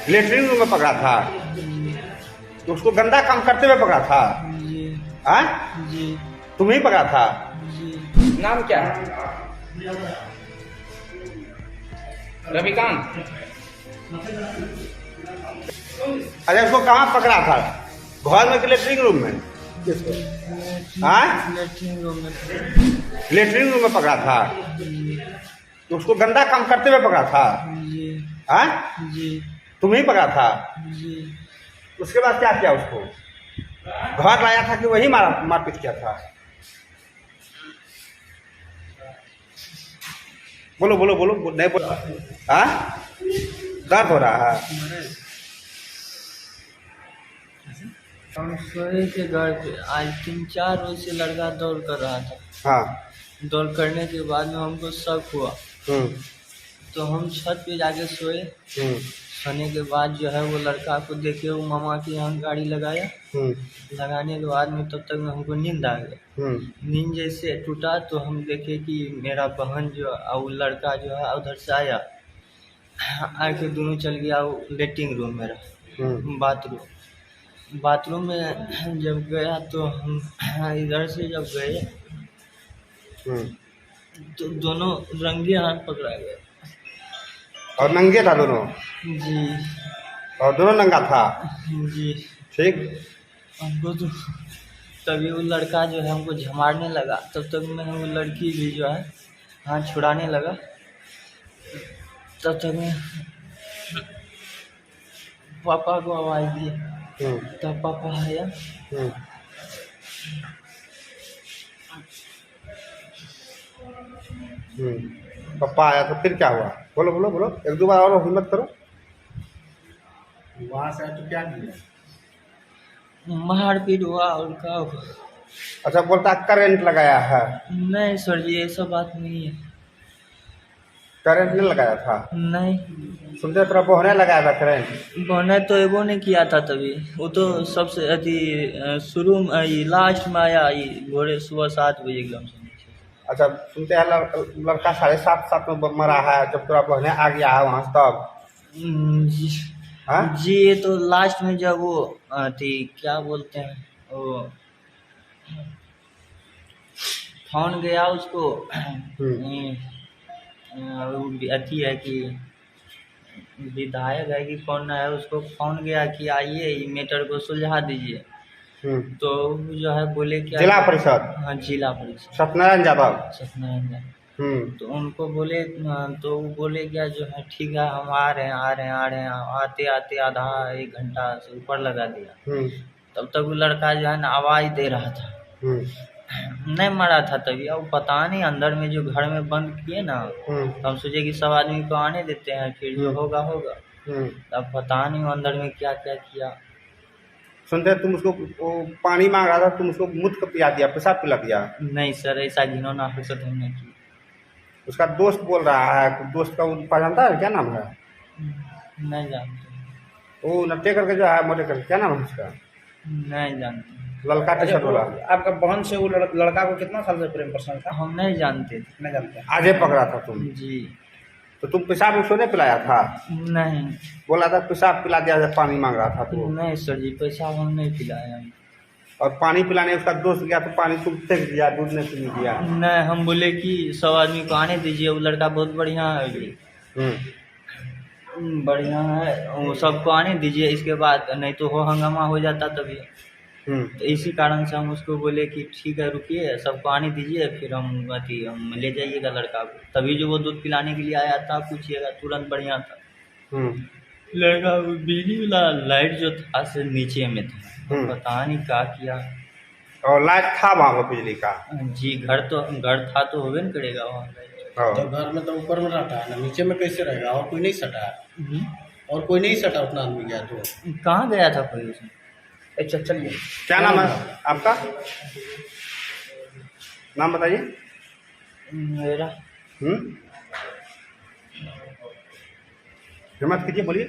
Latrine room में पकड़ा था? तो उसको गंदा काम करते हुए पकड़ा था? जी हाँ, जी तुम ही पकड़ा था? जी। नाम क्या है? रविकांत। अच्छा, उसको कहाँ पकड़ा था? घर में कि लेटरिन रूम में? हाँ, लेटरिन रूम में। लेटरिन रूम में पकड़ा था? जी तो उसको गंदा काम करते हुए पकड़ा था? जी हाँ, जी तुम ही पकड़ा था? जी। उसके बाद क्या किया उसको? घर लाया था कि वही मारपीट किया था? बोलो बोलो बोलो, नहीं बोलो। हाँ, दर्द हो रहा है? हम सोए थे घर पे, आज 3-4 रोज से लड़का दौड़ कर रहा था। हाँ। दौड़ करने के बाद में हमको शक हुआ, हम्म तो हम छत पे जाके सोए। हम्म सोने के बाद जो है वो लड़का को देखे, वो मामा के यहाँ गाड़ी लगाया। हम्म लगाने के बाद में तब तक में हमको नींद आ गया। नींद जैसे टूटा तो हम देखे कि मेरा बहन जो और वो लड़का जो है उधर से आया, आके दोनों चल गया वो लेटरिन रूम मेरा, बाथरूम में जब गया तो हम इधर से जब गए हम्म। तो दोनों रंगे हाथ पकड़ा गए। और नंगे था दोनों? जी और दोनों नंगा था? जी। ठीक। हमको तो तभी वो लड़का जो है हमको झमारने लगा, तब तक में वो लड़की भी जो है हाथ छुड़ाने लगा। तब तक में पापा को आवाज़ दी, तब पापा आया। हम्म। पापा आया तो फिर क्या हुआ? बोलो बोलो बोलो, एक दो बार और हिम्मत करो। वहां से आया तो क्या किया? मारपीट हुआ और क्या हुआ? अच्छा, बोलता करंट लगाया है? नहीं सर जी, ऐसा बात नहीं है। करंट नहीं लगाया था? नहीं, सुनते तरह बहने लगाया था करंट? बहने तो एगो नहीं किया था तभी। वो तो सबसे अति शुरू में लास्ट में आया, भोरे सुबह 7 बजे एकदम से। अच्छा, सुनते हैं लड़का 7:30 में मरा है, जब तोरा बहने आ गया है वहां से तब? जी हाँ? जी। ये तो लास्ट में जब वो थी, क्या बोलते हैं वो, फोन गया उसको। वो अथी है कि विधायक है कि कौन है, उसको फोन गया कि आइए ये मैटर को सुलझा दीजिए। तो जो है बोले क्या, जिला परिषद? हाँ, जिला परिषद सत्यनारायण यादव। सत्यनारायण यादव। तो उनको बोले, तो वो बोले क्या जो है ठीक है, हम आ रहे हैं। आते आते आधा 1 घंटा से ऊपर लगा दिया। तब तक वो लड़का जो है ना आवाज़ दे रहा था, नहीं मरा था तभी। अब पता नहीं अंदर में जो घर में बंद किए ना, तो हम सोचे कि सब आदमी को आने देते हैं, फिर जो होगा होगा। अब पता नहीं अंदर में क्या क्या किया। सुनते तुम उसको वो पानी मांग रहा था, तुम उसको मुझ को पिला दिया, पेशाब पिला दिया? नहीं सर, ऐसा घिनौना हरकत हमने की। उसका दोस्त बोल रहा है, दोस्त का पहचानता है, क्या नाम है? नहीं जानते। वो नट्टे करके जो है, मोटे करके, क्या नाम है उसका? नहीं जानते। लड़का टी अच्छा, शर्ट वाला। आपका बहन से वो लड़का को कितना साल से प्रेम प्रसंग था? हम नहीं जानते थे। नहीं जानते। आजे पकड़ा था तुम? जी। तो तुम पेशाब उसको नहीं पिलाया था? नहीं बोला था पेशाब पिला दिया जब पानी मांग रहा था तो? नहीं सर जी, पैसा हम नहीं पिलाया। और पानी पिलाने उसका दोस्त गया तो पानी तुम फेंक दिया, दूध नहीं पी दिया? नहीं, हम बोले कि सब आदमी को आने दीजिए, वो लड़का बहुत बढ़िया है अभी। बढ़िया है, वो सबको आने दीजिए, इसके बाद नहीं तो हो हंगामा हो जाता तभी। तो इसी कारण से हम उसको बोले कि ठीक है रुकिए, सबको आने दीजिए, फिर हम ले जाइएगा लड़का को। तभी जो वो दूध पिलाने के लिए आया था, पूछिएगा तुरंत बढ़िया था। लड़का बिजली वाला लाइट जो था से नीचे में था, पता नहीं क्या किया। और लाइट था वहाँ पर बिजली का? जी, घर था तो होबे न करेगा वहाँ लाइट। तो घर में तो ऊपर में रहता है ना, नीचे में कैसे रहेगा? और कोई नहीं सटा है? और कोई नहीं सटा, उतना आदमी गया तो? कहाँ गया था कोई उसमें? अच्छा चलिए, क्या नाम है आपका? नाम बताइए। मेरा हिम्मत कीजिए, बोलिए।